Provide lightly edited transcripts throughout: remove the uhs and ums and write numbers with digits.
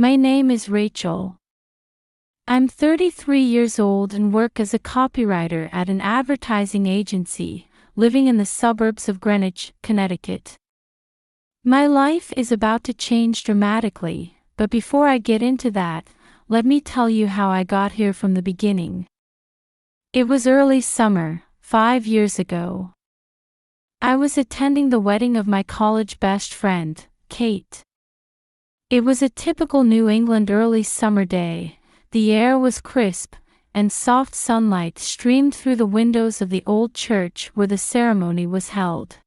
My name is Rachel. I'm 33 years old and work as a copywriter at an advertising agency, living in the suburbs of Greenwich, Connecticut. My life is about to change dramatically, but before I get into that, let me tell you how I got here from the beginning. It was early summer, 5 years ago. I was attending the wedding of my college best friend, Kate. It was a typical New England early summer day. The air was crisp, and soft sunlight streamed through the windows of the old church where the ceremony was held.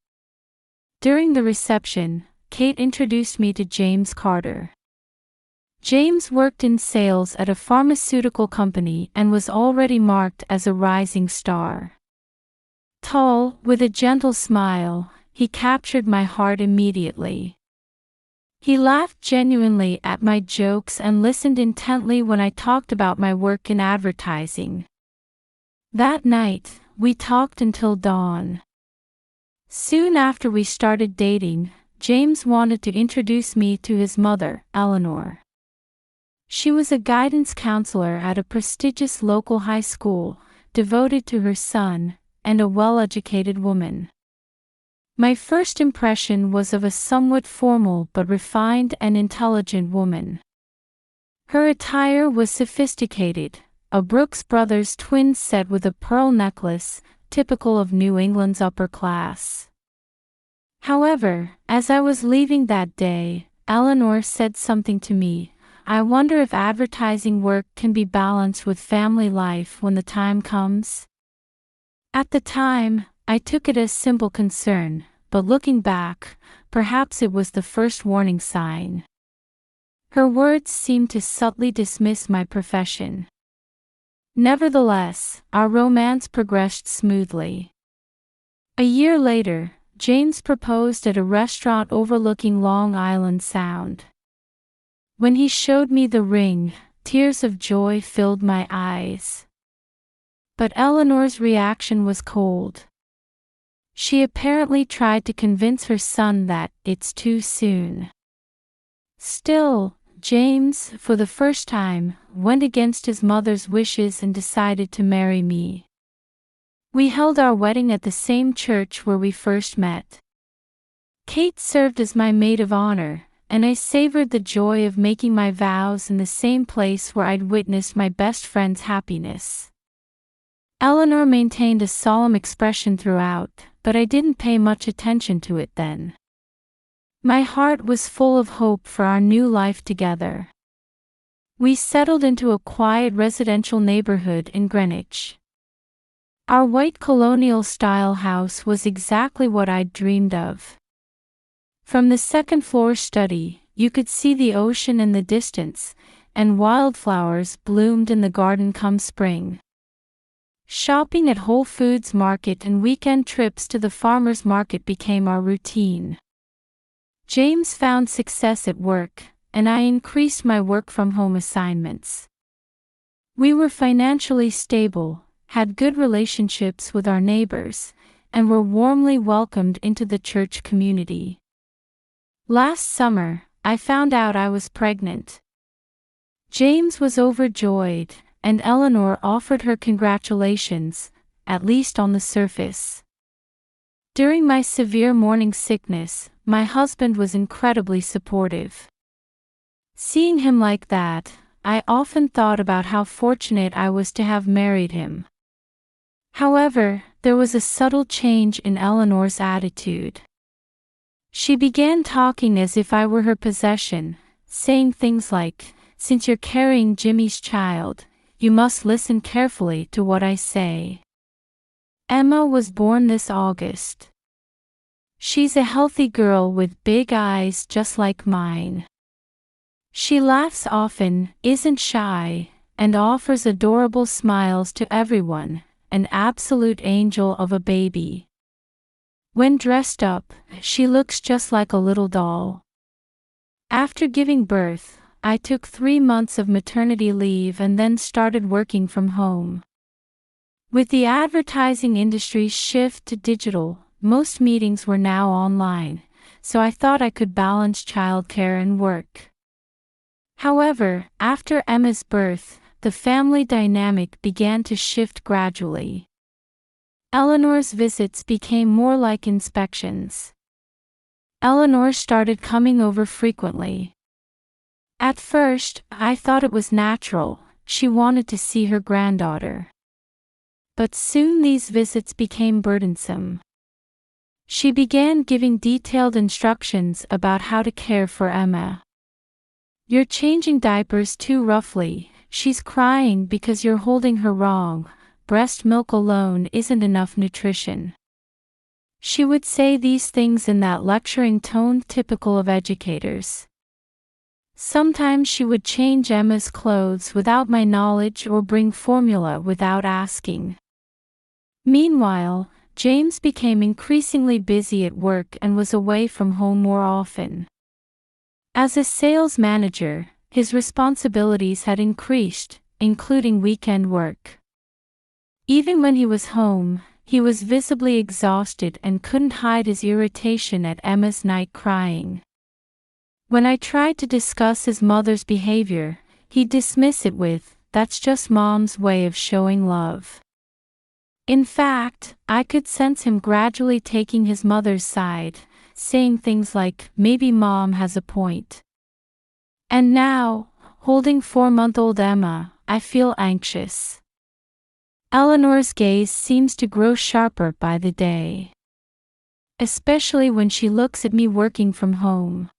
During the reception, Kate introduced me to James Carter. James worked in sales at a pharmaceutical company and was already marked as a rising star. Tall, with a gentle smile, he captured my heart immediately. He laughed genuinely at my jokes and listened intently when I talked about my work in advertising. That night, we talked until dawn. Soon after we started dating, James wanted to introduce me to his mother, Eleanor. She was a guidance counselor at a prestigious local high school, devoted to her son, and a well-educated woman. My first impression was of a somewhat formal but refined and intelligent woman. Her attire was sophisticated, a Brooks Brothers twin set with a pearl necklace, typical of New England's upper class. However, as I was leaving that day, Eleanor said something to me. I wonder if advertising work can be balanced with family life when the time comes. At the time, I took it as simple concern, but looking back, perhaps it was the first warning sign. Her words seemed to subtly dismiss my profession. Nevertheless, our romance progressed smoothly. A year later, James proposed at a restaurant overlooking Long Island Sound. When he showed me the ring, tears of joy filled my eyes. But Eleanor's reaction was cold. She apparently tried to convince her son that it's too soon. Still, James, for the first time, went against his mother's wishes and decided to marry me. We held our wedding at the same church where we first met. Kate served as my maid of honor, and I savored the joy of making my vows in the same place where I'd witnessed my best friend's happiness. Eleanor maintained a solemn expression throughout, but I didn't pay much attention to it then. My heart was full of hope for our new life together. We settled into a quiet residential neighborhood in Greenwich. Our white colonial-style house was exactly what I'd dreamed of. From the second-floor study, you could see the ocean in the distance, and wildflowers bloomed in the garden come spring. Shopping at Whole Foods Market and weekend trips to the farmers market became our routine. James found success at work, and I increased my work-from-home assignments. We were financially stable, had good relationships with our neighbors, and were warmly welcomed into the church community. Last summer, I found out I was pregnant. James was overjoyed, and Eleanor offered her congratulations, at least on the surface. During my severe morning sickness, my husband was incredibly supportive. Seeing him like that, I often thought about how fortunate I was to have married him. However, there was a subtle change in Eleanor's attitude. She began talking as if I were her possession, saying things like, "Since you're carrying Jimmy's child, you must listen carefully to what I say. Emma was born this August. She's a healthy girl with big eyes just like mine. She laughs often, isn't shy, and offers adorable smiles to everyone, an absolute angel of a baby. When dressed up, she looks just like a little doll." After giving birth, I took 3 months of maternity leave and then started working from home. With the advertising industry's shift to digital, most meetings were now online, so I thought I could balance childcare and work. However, after Emma's birth, the family dynamic began to shift gradually. Eleanor's visits became more like inspections. Eleanor started coming over frequently. At first, I thought it was natural. She wanted to see her granddaughter. But soon these visits became burdensome. She began giving detailed instructions about how to care for Emma. "You're changing diapers too roughly. She's crying because you're holding her wrong. Breast milk alone isn't enough nutrition." She would say these things in that lecturing tone typical of educators. Sometimes she would change Emma's clothes without my knowledge or bring formula without asking. Meanwhile, James became increasingly busy at work and was away from home more often. As a sales manager, his responsibilities had increased, including weekend work. Even when he was home, he was visibly exhausted and couldn't hide his irritation at Emma's night crying. When I tried to discuss his mother's behavior, he'd dismiss it with, "That's just mom's way of showing love." In fact, I could sense him gradually taking his mother's side, saying things like, "Maybe mom has a point." And now, holding 4-month-old Emma, I feel anxious. Eleanor's gaze seems to grow sharper by the day. Especially when she looks at me working from home.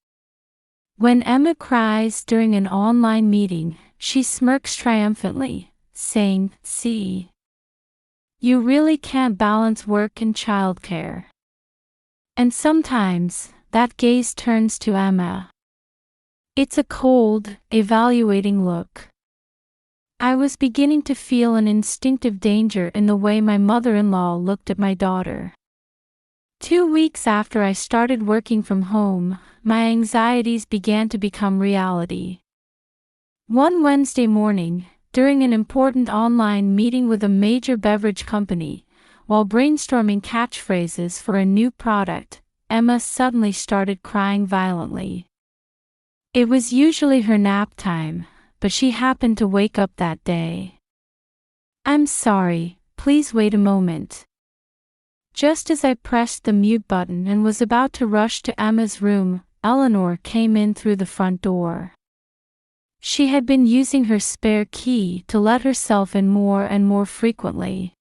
When Emma cries during an online meeting, she smirks triumphantly, saying, "See? You really can't balance work and childcare." And sometimes, that gaze turns to Emma. It's a cold, evaluating look. I was beginning to feel an instinctive danger in the way my mother-in-law looked at my daughter. 2 weeks after I started working from home, my anxieties began to become reality. One Wednesday morning, during an important online meeting with a major beverage company, while brainstorming catchphrases for a new product, Emma suddenly started crying violently. It was usually her nap time, but she happened to wake up that day. "I'm sorry, please wait a moment." Just as I pressed the mute button and was about to rush to Emma's room, Eleanor came in through the front door. She had been using her spare key to let herself in more and more frequently.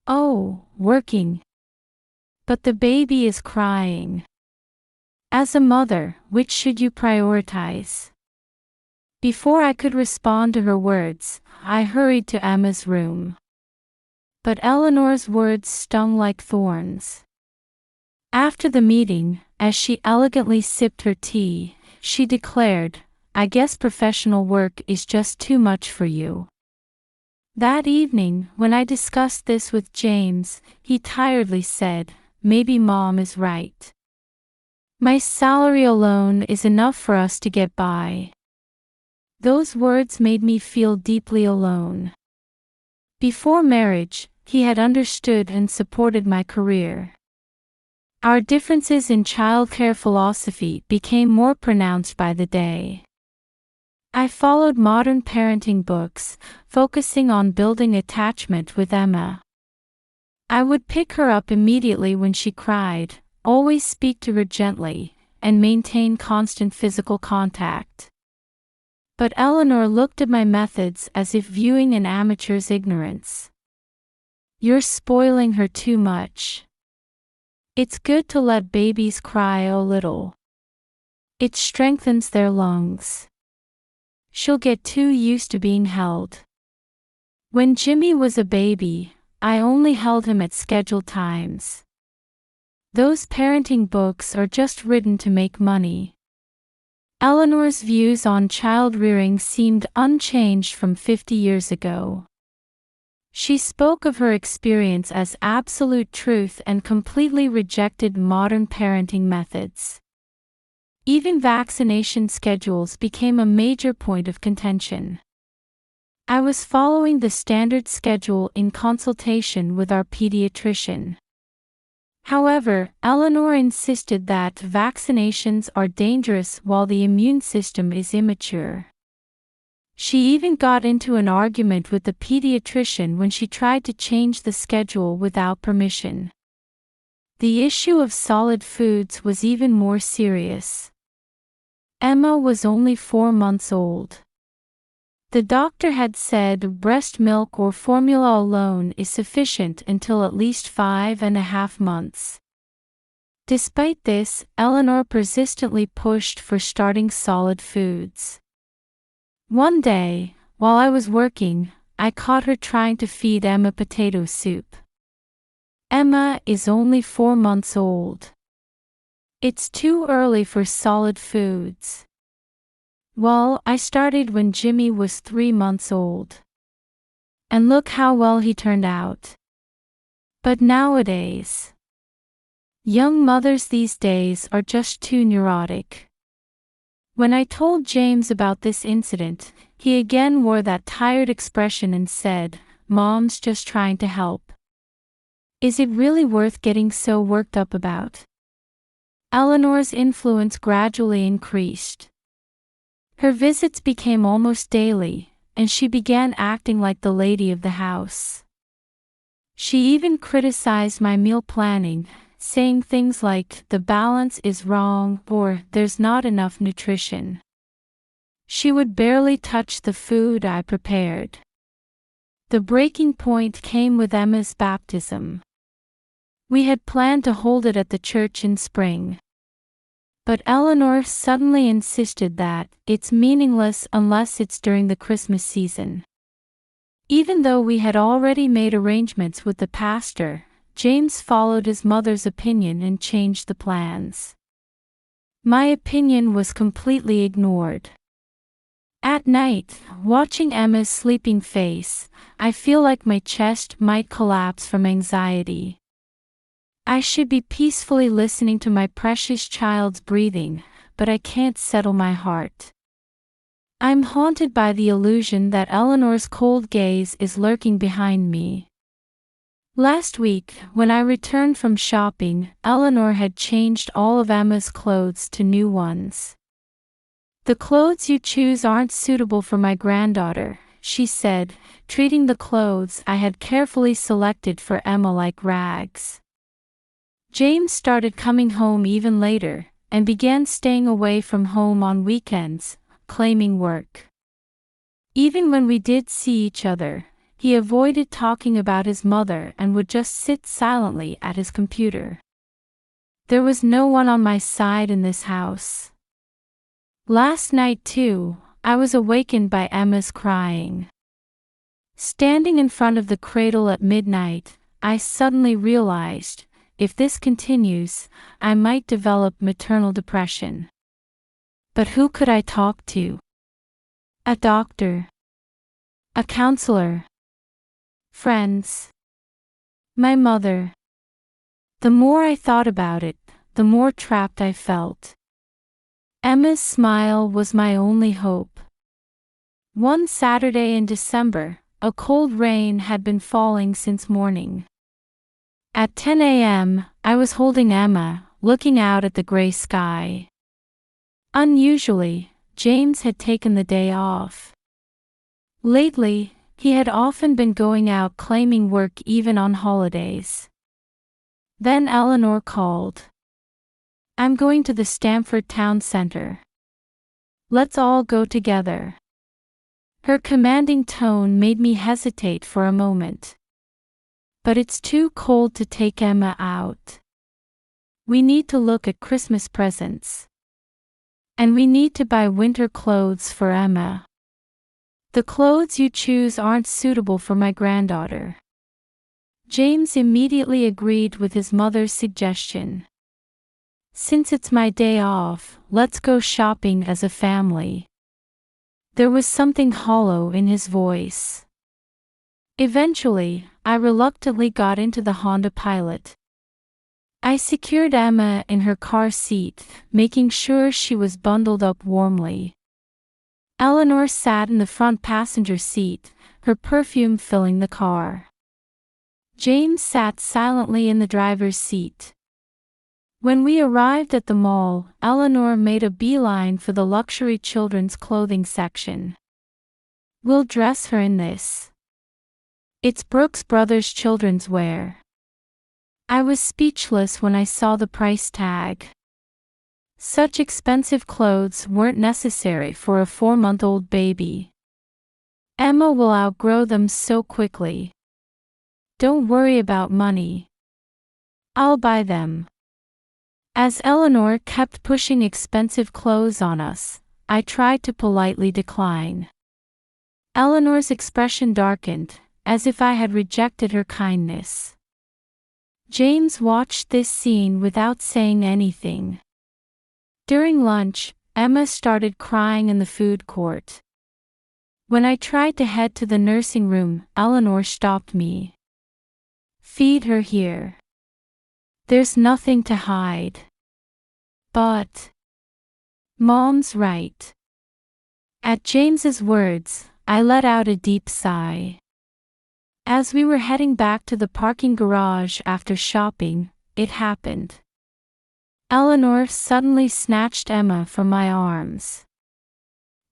"Oh, working. But the baby is crying. As a mother, which should you prioritize?" Before I could respond to her words, I hurried to Emma's room. But Eleanor's words stung like thorns. After the meeting, as she elegantly sipped her tea, she declared, "I guess professional work is just too much for you." That evening, when I discussed this with James, he tiredly said, "Maybe mom is right. My salary alone is enough for us to get by." Those words made me feel deeply alone. Before marriage, he had understood and supported my career. Our differences in childcare philosophy became more pronounced by the day. I followed modern parenting books, focusing on building attachment with Emma. I would pick her up immediately when she cried, always speak to her gently, and maintain constant physical contact. But Eleanor looked at my methods as if viewing an amateur's ignorance. "You're spoiling her too much. It's good to let babies cry a little. It strengthens their lungs. She'll get too used to being held." When Jimmy was a baby, I only held him at scheduled times. Those parenting books are just written to make money. Eleanor's views on child-rearing seemed unchanged from 50 years ago. She spoke of her experience as absolute truth and completely rejected modern parenting methods. Even vaccination schedules became a major point of contention. I was following the standard schedule in consultation with our pediatrician. However, Eleanor insisted that vaccinations are dangerous while the immune system is immature. She even got into an argument with the pediatrician when she tried to change the schedule without permission. The issue of solid foods was even more serious. Emma was only 4 months old. The doctor had said breast milk or formula alone is sufficient until at least 5.5 months. Despite this, Eleanor persistently pushed for starting solid foods. One day, while I was working, I caught her trying to feed Emma potato soup. Emma is only 4 months old. It's too early for solid foods. Well, I started when Jimmy was 3 months old. And look how well he turned out. But nowadays, young mothers these days are just too neurotic. When I told James about this incident, he again wore that tired expression and said, "Mom's just trying to help. Is it really worth getting so worked up about?" Eleanor's influence gradually increased. Her visits became almost daily, and she began acting like the lady of the house. She even criticized my meal planning, saying things like, "The balance is wrong," or "There's not enough nutrition." She would barely touch the food I prepared. The breaking point came with Emma's baptism. We had planned to hold it at the church in spring. But Eleanor suddenly insisted that it's meaningless unless it's during the Christmas season. Even though we had already made arrangements with the pastor, James followed his mother's opinion and changed the plans. My opinion was completely ignored. At night, watching Emma's sleeping face, I feel like my chest might collapse from anxiety. I should be peacefully listening to my precious child's breathing, but I can't settle my heart. I'm haunted by the illusion that Eleanor's cold gaze is lurking behind me. Last week, when I returned from shopping, Eleanor had changed all of Emma's clothes to new ones. "The clothes you choose aren't suitable for my granddaughter," she said, treating the clothes I had carefully selected for Emma like rags. James started coming home even later, and began staying away from home on weekends, claiming work. Even when we did see each other, he avoided talking about his mother and would just sit silently at his computer. There was no one on my side in this house. Last night too, I was awakened by Emma's crying. Standing in front of the cradle at midnight, I suddenly realized, if this continues, I might develop maternal depression. But who could I talk to? A doctor? A counselor? Friends? My mother? The more I thought about it, the more trapped I felt. Emma's smile was my only hope. One Saturday in December, a cold rain had been falling since morning. At 10 a.m., I was holding Emma, looking out at the gray sky. Unusually, James had taken the day off. Lately, he had often been going out claiming work even on holidays. Then Eleanor called. "I'm going to the Stamford Town Center. Let's all go together." Her commanding tone made me hesitate for a moment. "But it's too cold to take Emma out. We need to look at Christmas presents. And we need to buy winter clothes for Emma. The clothes you choose aren't suitable for my granddaughter." James immediately agreed with his mother's suggestion. "Since it's my day off, let's go shopping as a family." There was something hollow in his voice. Eventually, I reluctantly got into the Honda Pilot. I secured Emma in her car seat, making sure she was bundled up warmly. Eleanor sat in the front passenger seat, her perfume filling the car. James sat silently in the driver's seat. When we arrived at the mall, Eleanor made a beeline for the luxury children's clothing section. "We'll dress her in this. It's Brooks Brothers children's wear." I was speechless when I saw the price tag. Such expensive clothes weren't necessary for a 4-month-old baby. "Emma will outgrow them so quickly. Don't worry about money. I'll buy them." As Eleanor kept pushing expensive clothes on us, I tried to politely decline. Eleanor's expression darkened, as if I had rejected her kindness. James watched this scene without saying anything. During lunch, Emma started crying in the food court. When I tried to head to the nursing room, Eleanor stopped me. "Feed her here. There's nothing to hide." "But Mom's right." At James's words, I let out a deep sigh. As we were heading back to the parking garage after shopping, it happened. Eleanor suddenly snatched Emma from my arms.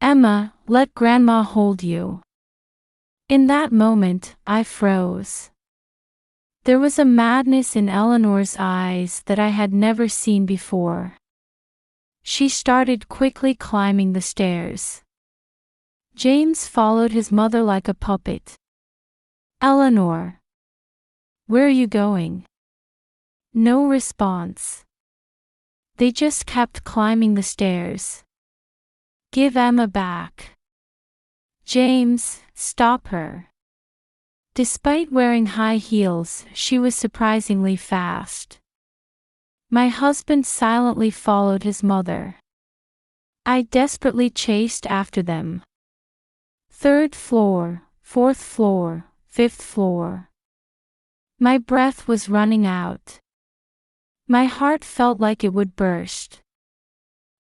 "Emma, let Grandma hold you." In that moment, I froze. There was a madness in Eleanor's eyes that I had never seen before. She started quickly climbing the stairs. James followed his mother like a puppet. "Eleanor, where are you going?" No response. They just kept climbing the stairs. "Give Emma back." "James, stop her." Despite wearing high heels, she was surprisingly fast. My husband silently followed his mother. I desperately chased after them. 3rd floor, 4th floor, 5th floor. My breath was running out. My heart felt like it would burst.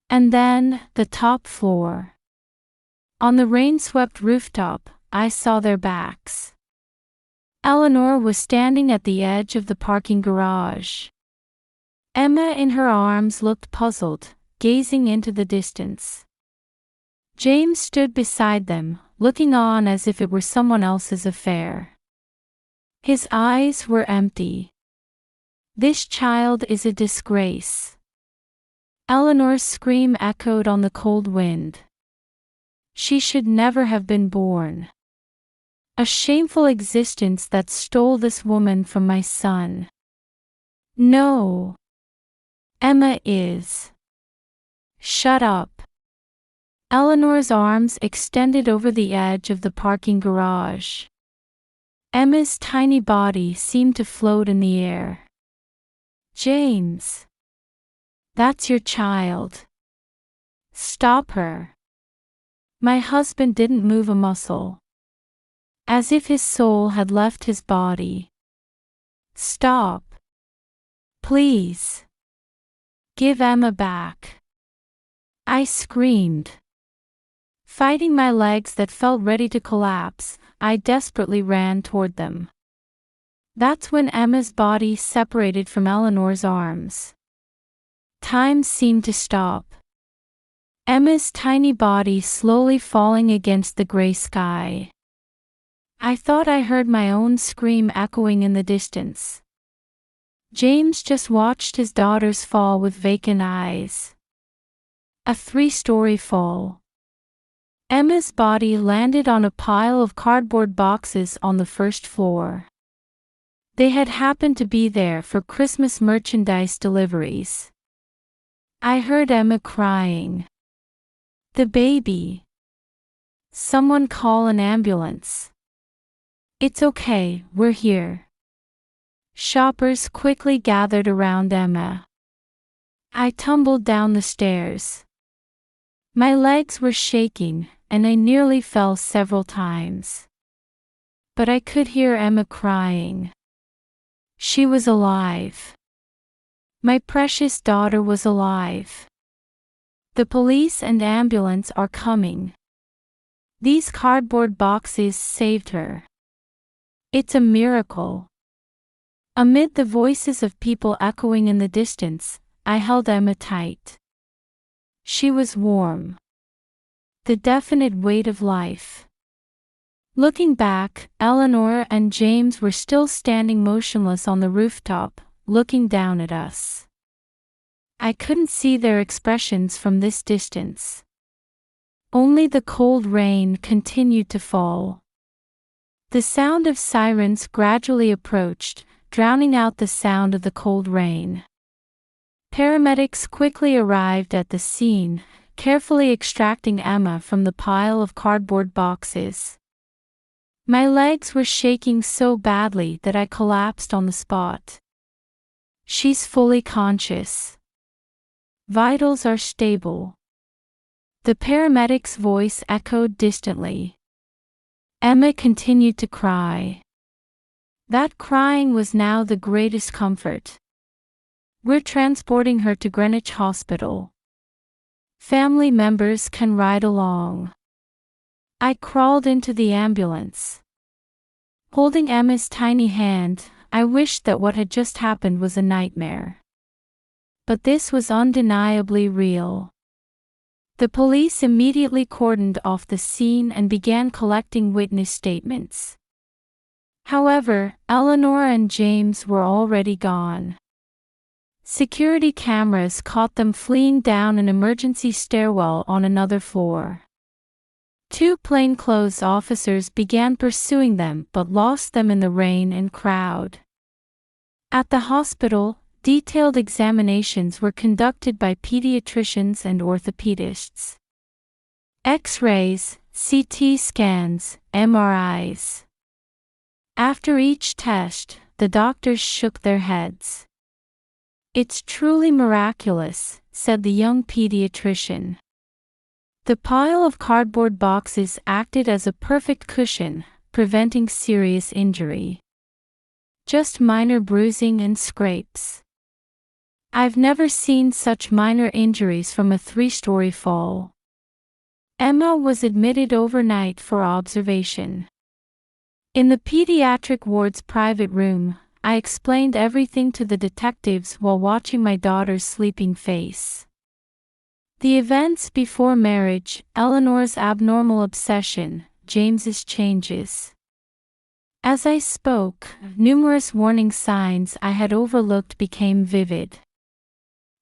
And then, the top floor. On the rain-swept rooftop, I saw their backs. Eleanor was standing at the edge of the parking garage. Emma in her arms looked puzzled, gazing into the distance. James stood beside them, looking on as if it were someone else's affair. His eyes were empty. "This child is a disgrace." Eleanor's scream echoed on the cold wind. "She should never have been born. A shameful existence that stole this woman from my son." "No. Emma is." "Shut up." Eleanor's arms extended over the edge of the parking garage. Emma's tiny body seemed to float in the air. "James. That's your child. Stop her." My husband didn't move a muscle. As if his soul had left his body. "Stop. Please. Give Emma back." I screamed. Fighting my legs that felt ready to collapse, I desperately ran toward them. That's when Emma's body separated from Eleanor's arms. Time seemed to stop. Emma's tiny body slowly falling against the gray sky. I thought I heard my own scream echoing in the distance. James just watched his daughters fall with vacant eyes. A 3-story fall. Emma's body landed on a pile of cardboard boxes on the 1st floor. They had happened to be there for Christmas merchandise deliveries. I heard Emma crying. "The baby. Someone call an ambulance." "It's okay, we're here." Shoppers quickly gathered around Emma. I tumbled down the stairs. My legs were shaking, and I nearly fell several times. But I could hear Emma crying. She was alive. My precious daughter was alive. "The police and ambulance are coming. These cardboard boxes saved her. It's a miracle." Amid the voices of people echoing in the distance, I held Emma tight. She was warm. The definite weight of life. Looking back, Eleanor and James were still standing motionless on the rooftop, looking down at us. I couldn't see their expressions from this distance. Only the cold rain continued to fall. The sound of sirens gradually approached, drowning out the sound of the cold rain. Paramedics quickly arrived at the scene, carefully extracting Emma from the pile of cardboard boxes. My legs were shaking so badly that I collapsed on the spot. She's fully conscious. Vitals are stable. The paramedic's voice echoed distantly. Emma continued to cry. That crying was now the greatest comfort. We're transporting her to Greenwich Hospital. Family members can ride along. I crawled into the ambulance. Holding Emma's tiny hand, I wished that what had just happened was a nightmare. But this was undeniably real. The police immediately cordoned off the scene and began collecting witness statements. However, Eleanor and James were already gone. Security cameras caught them fleeing down an emergency stairwell on another floor. Two plainclothes officers began pursuing them but lost them in the rain and crowd. At the hospital, detailed examinations were conducted by pediatricians and orthopedists. X-rays, CT scans, MRIs. After each test, the doctors shook their heads. "It's truly miraculous," said the young pediatrician. The pile of cardboard boxes acted as a perfect cushion, preventing serious injury. Just minor bruising and scrapes. I've never seen such minor injuries from a 3-story fall. Emma was admitted overnight for observation. In the pediatric ward's private room, I explained everything to the detectives while watching my daughter's sleeping face. The events before marriage, Eleanor's abnormal obsession, James's changes. As I spoke, numerous warning signs I had overlooked became vivid.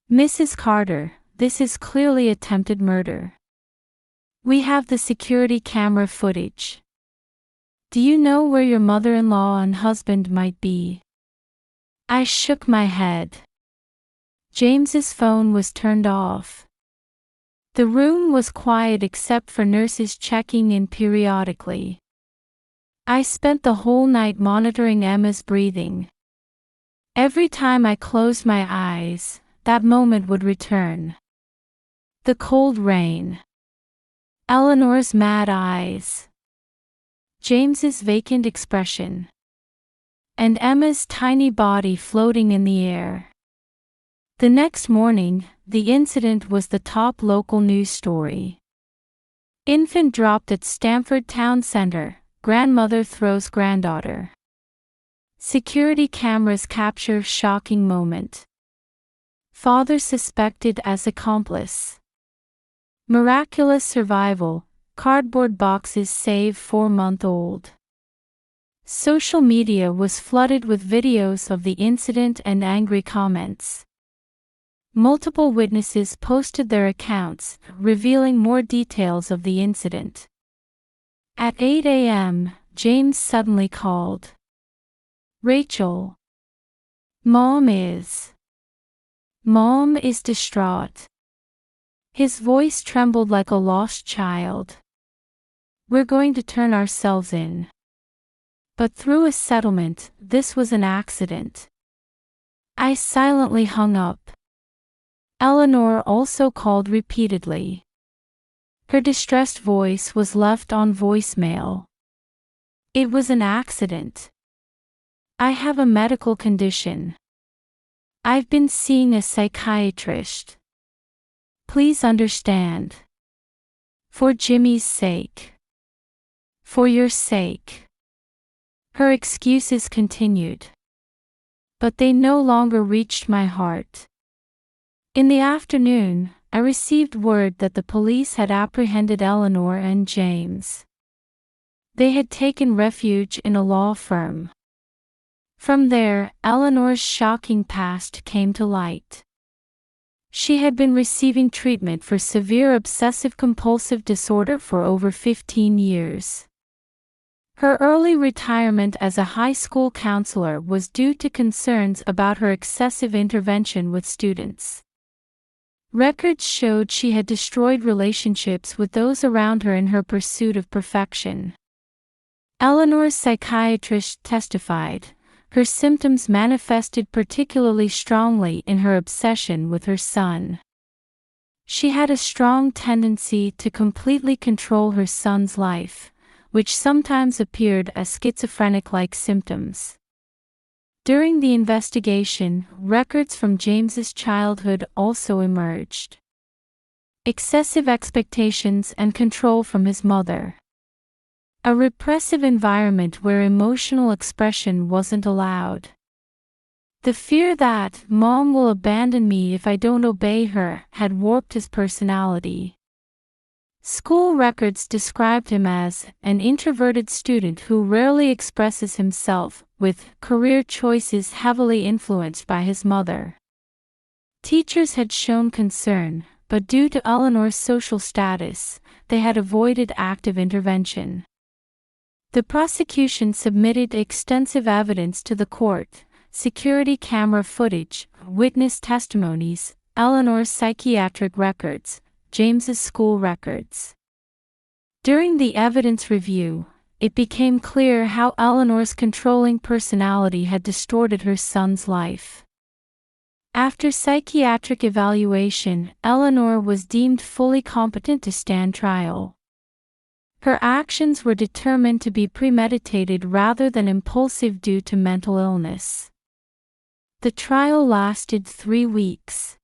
"Mrs. Carter, this is clearly attempted murder. We have the security camera footage. Do you know where your mother-in-law and husband might be?" I shook my head. James's phone was turned off. The room was quiet except for nurses checking in periodically. I spent the whole night monitoring Emma's breathing. Every time I closed my eyes, that moment would return. The cold rain. Eleanor's mad eyes. James's vacant expression. And Emma's tiny body floating in the air. The next morning, the incident was the top local news story. Infant dropped at Stamford Town Center, grandmother throws granddaughter. Security cameras capture shocking moment. Father suspected as accomplice. Miraculous survival, cardboard boxes save 4-month-old. Social media was flooded with videos of the incident and angry comments. Multiple witnesses posted their accounts, revealing more details of the incident. At 8 a.m., James suddenly called. "Rachel. Mom is distraught." His voice trembled like a lost child. "We're going to turn ourselves in. But through a settlement, this was an accident." I silently hung up. Eleanor also called repeatedly. Her distressed voice was left on voicemail. "It was an accident. I have a medical condition. I've been seeing a psychiatrist. Please understand. For Jimmy's sake. For your sake." Her excuses continued. but they no longer reached my heart. In the afternoon, I received word that the police had apprehended Eleanor and James. They had taken refuge in a law firm. From there, Eleanor's shocking past came to light. She had been receiving treatment for severe obsessive-compulsive disorder for over 15 years. Her early retirement as a high school counselor was due to concerns about her excessive intervention with students. Records showed she had destroyed relationships with those around her in her pursuit of perfection. Eleanor's psychiatrist testified, her symptoms manifested particularly strongly in her obsession with her son. She had a strong tendency to completely control her son's life, which sometimes appeared as schizophrenic-like symptoms. During the investigation, records from James's childhood also emerged. Excessive expectations and control from his mother. A repressive environment where emotional expression wasn't allowed. The fear that "Mom will abandon me if I don't obey her" had warped his personality. School records described him as an introverted student who rarely expresses himself, with career choices heavily influenced by his mother. Teachers had shown concern, but due to Eleanor's social status, they had avoided active intervention. The prosecution submitted extensive evidence to the court: security camera footage, witness testimonies, Eleanor's psychiatric records, James's school records. During the evidence review, it became clear how Eleanor's controlling personality had distorted her son's life. After psychiatric evaluation, Eleanor was deemed fully competent to stand trial. Her actions were determined to be premeditated rather than impulsive due to mental illness. The trial lasted 3 weeks.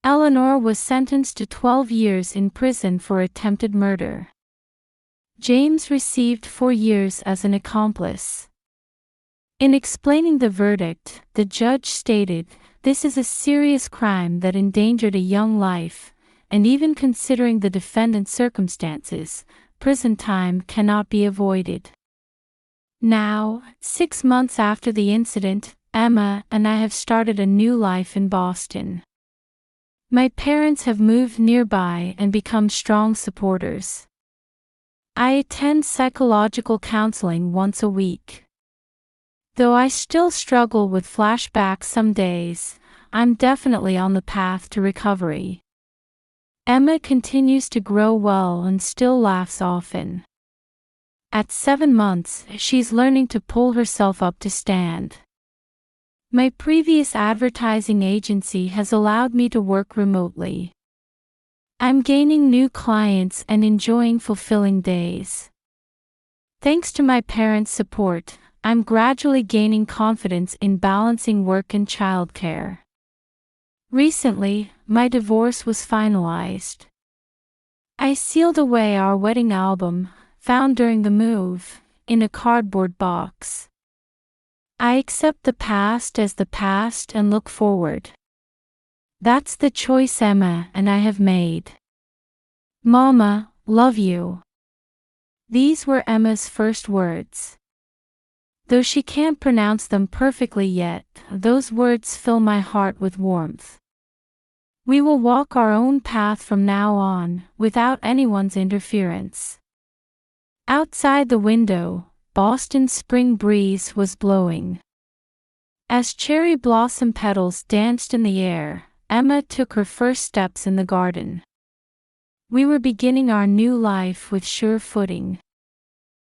Eleanor was sentenced to 12 years in prison for attempted murder. James received 4 years as an accomplice. In explaining the verdict, the judge stated, "This is a serious crime that endangered a young life, and even considering the defendant's circumstances, prison time cannot be avoided." Now, 6 months after the incident, Emma and I have started a new life in Boston. My parents have moved nearby and become strong supporters. I attend psychological counseling once a week. Though I still struggle with flashbacks some days, I'm definitely on the path to recovery. Emma continues to grow well and still laughs often. At 7 months, she's learning to pull herself up to stand. My previous advertising agency has allowed me to work remotely. I'm gaining new clients and enjoying fulfilling days. Thanks to my parents' support, I'm gradually gaining confidence in balancing work and childcare. Recently, my divorce was finalized. I sealed away our wedding album, found during the move, in a cardboard box. I accept the past as the past and look forward. That's the choice Emma and I have made. Mama, love you. These were Emma's first words. Though she can't pronounce them perfectly yet, those words fill my heart with warmth. We will walk our own path from now on, without anyone's interference. Outside the window, Boston's spring breeze was blowing. As cherry blossom petals danced in the air, Emma took her first steps in the garden. We were beginning our new life with sure footing.